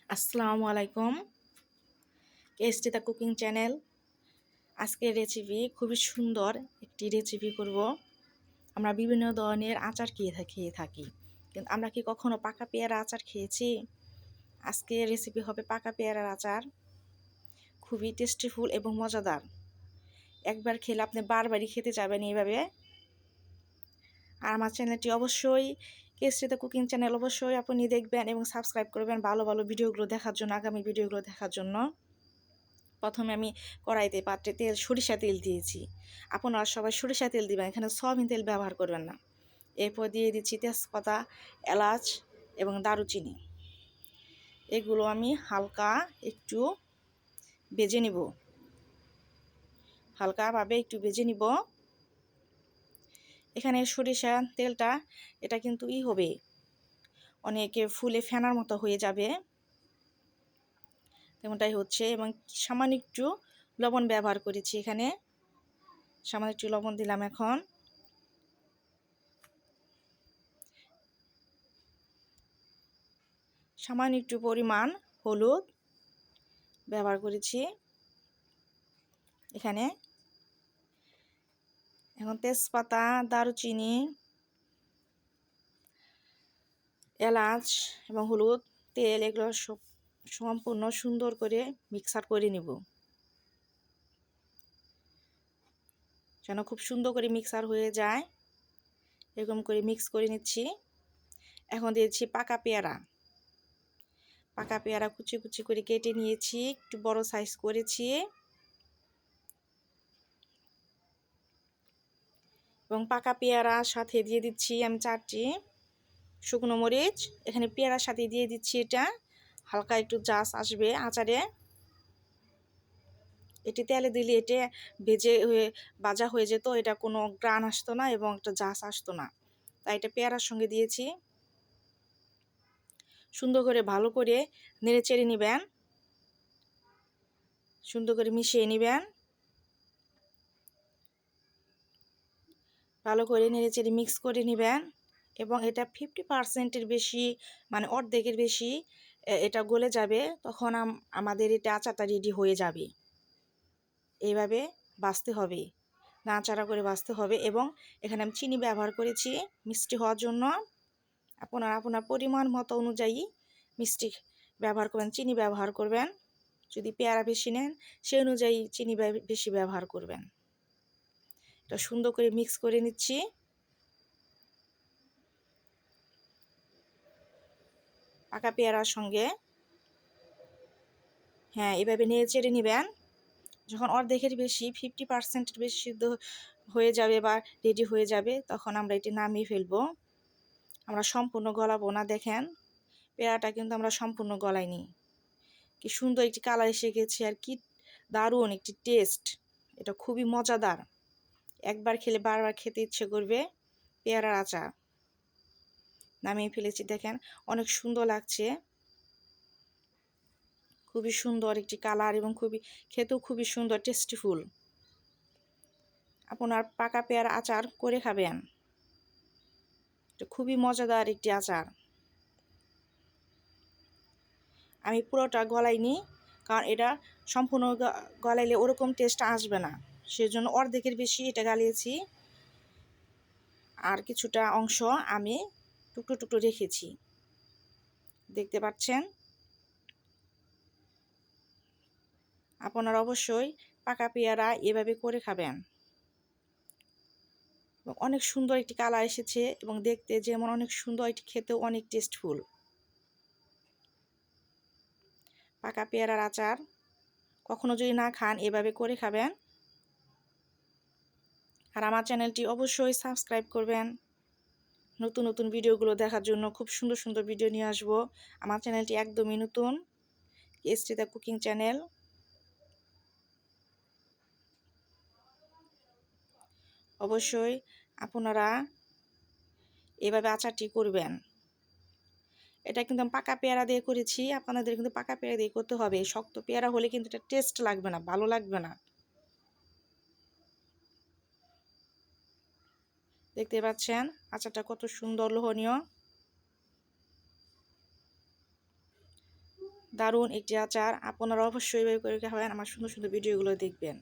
আসসালামু আলাইকুম। KST the cooking channel. আজকের রেসিপি খুবই সুন্দর একটি রেসিপি করব। আমরা বিভিন্ন ধরনের আচার খেয়ে থাকি, কিন্তু আমরা কি কখনো পাকা পেয়ারা আচার খেয়েছি? আজকের রেসিপি হবে পাকা পেয়ারার আচার। খুবই টেস্টিফুল এবং মজাদার। একবার খেলে আপনি বারবারই খেতে যাবেন এইভাবে। আর আমার চ্যানেলটি অবশ্যই কেএসটি দ্য কুকিং চ্যানেল অবশ্যই আপনি দেখবেন এবং সাবস্ক্রাইব করবেন ভালো ভালো ভিডিওগুলো দেখার জন্য, আগামী ভিডিওগুলো দেখার জন্য। প্রথমে আমি কড়াইতে পাত্রে সরিষা তেল দিয়েছি। আপনারা সবাই সরিষা তেল দিবেন, এখানে সয়াবিন তেল ব্যবহার করবেন না। এরপর দিয়ে দিচ্ছি তেজপাতা, এলাচ এবং দারুচিনি। এগুলো আমি হালকা একটু ভেজে নিব, হালকাভাবে একটু ভেজে নিব। এখানে সরিষা তেলটা এটা কিন্তু হবে অনেকে ফুলে ফেনার মতো হয়ে যাবে, তেমনটাই হচ্ছে। এবং সামান্য একটু লবণ ব্যবহার করেছি, এখানে সামান্য একটু লবণ দিলাম। এখন সামান্য একটু পরিমাণ হলুদ ব্যবহার করেছি এখানে। এখন তেজপাতা, দারুচিনি, এলাচ এবং হলুদ, তেল এগুলো সব সম্পূর্ণ সুন্দর করে মিক্সার করে নিব, যেন খুব সুন্দর করে মিক্সার হয়ে যায়। এরকম করে মিক্স করে নিচ্ছি। এখন দিয়েছি পাকা পেয়ারা। পাকা পেয়ারা কুচি কুচি করে কেটে নিয়েছি, একটু বড় সাইজ করেছি। এবং পাকা পেয়ারার সাথে দিয়ে দিচ্ছি আমি 4টি শুকনো মরিচ। এখানে পেয়ারার সাথে দিয়ে দিচ্ছি এটা, হালকা একটু জাস আসবে আচারে। এটি তেলে দিলে এটা ভাজা হয়ে যেত, এটা কোনো গ্রান আসতো না এবং একটা জাস আসতো না, তাই এটা পেয়ারার সঙ্গে দিয়েছি। সুন্দর করে ভালো করে নেড়ে চেড়ে নেবেন, সুন্দর করে মিশিয়ে নেবেন। ভালো করে নেড়ে চেড়ে মিক্স করে নেবেন এবং এটা 50%-এর বেশি, মানে অর্ধেকের বেশি এটা গলে যাবে, তখন আমাদের এটা আচারটা রেডি হয়ে যাবে। এইভাবে ভাজতে হবে, নাড়াচাড়া করে ভাজতে হবে। এবং এখানে আমি চিনি ব্যবহার করেছি মিষ্টি হওয়ার জন্য। আপনারা আপনার পরিমাণ মতো অনুযায়ী মিষ্টি ব্যবহার করবেন, চিনি ব্যবহার করবেন। যদি পেয়ারা বেশি নেন সেই অনুযায়ী চিনি বেশি ব্যবহার করবেন। এটা সুন্দর করে মিক্স করে নিচ্ছি। পাকা পেয়ারার সঙ্গে এভাবে নেড়ে চেড়ে নেবেন। যখন অর্ধেকের বেশি 50%-এর বেশি সিদ্ধ হয়ে যাবে বা রেডি হয়ে যাবে, তখন আমরা এটি নামিয়ে ফেলবো। আমরা সম্পূর্ণ গলাবো না। দেখেন পেয়ারাটা কিন্তু আমরা সম্পূর্ণ গলাইনি। কি সুন্দর একটি কালার এসে গেছে, আর কি দারুণ একটি টেস্ট। এটা খুবই মজাদার, একবার খেলে বারবার খেতে ইচ্ছে করবে পেয়ারার আচার। নামিয়ে ফেলেছি, দেখেন অনেক সুন্দর লাগছে, খুবই সুন্দর একটি কালার এবং খেতেও খুবই সুন্দর টেস্টিফুল। আপনার পাকা পেয়ারা আচার করে খাবেন, এটা খুবই মজাদার একটি আচার। আমি পুরোটা গলাইনি, কারণ এটা সম্পূর্ণ গলাইলে ওরকম টেস্ট আসবে না, সেজন্য অর্ধেকের বেশি এটা গালিয়েছি। আর কিছুটা অংশ আমি টুকরো টুকরো রেখেছি, দেখতে পাচ্ছেন। আপনারা অবশ্যই পাকা পেয়ারা এভাবে করে খাবেন। অনেক সুন্দর একটি কালার এসেছে এবং দেখতে যেমন অনেক সুন্দর, এটি খেতেও অনেক টেস্টফুল। পাকা পেয়ারার আচার কখনো যদি না খান এভাবে করে খাবেন। আর আমার চ্যানেলটি অবশ্যই সাবস্ক্রাইব করবেন নতুন নতুন ভিডিওগুলো দেখার জন্য। খুব সুন্দর সুন্দর ভিডিও নিয়ে আসবো। আমার চ্যানেলটি একদমই নতুন, কেএসটি দ্য কুকিং চ্যানেল। অবশ্যই আপনারা এভাবে আচারটি করবেন। এটা কিন্তু আমি পাকা পেয়ারা দিয়ে করেছি, আপনাদের কিন্তু পাকা পেয়ারা দিয়ে করতে হবে। শক্ত পেয়ারা হলে কিন্তু এটা টেস্ট লাগবে না, ভালো লাগবে না। দেখতে পাচ্ছেন আচারটা কত সুন্দর লোভনীয়। দারুণ একটি আচার। আপনারা অবশ্যই এভাবে করে খাবেন। আমার সুন্দর সুন্দর ভিডিওগুলো দেখবেন।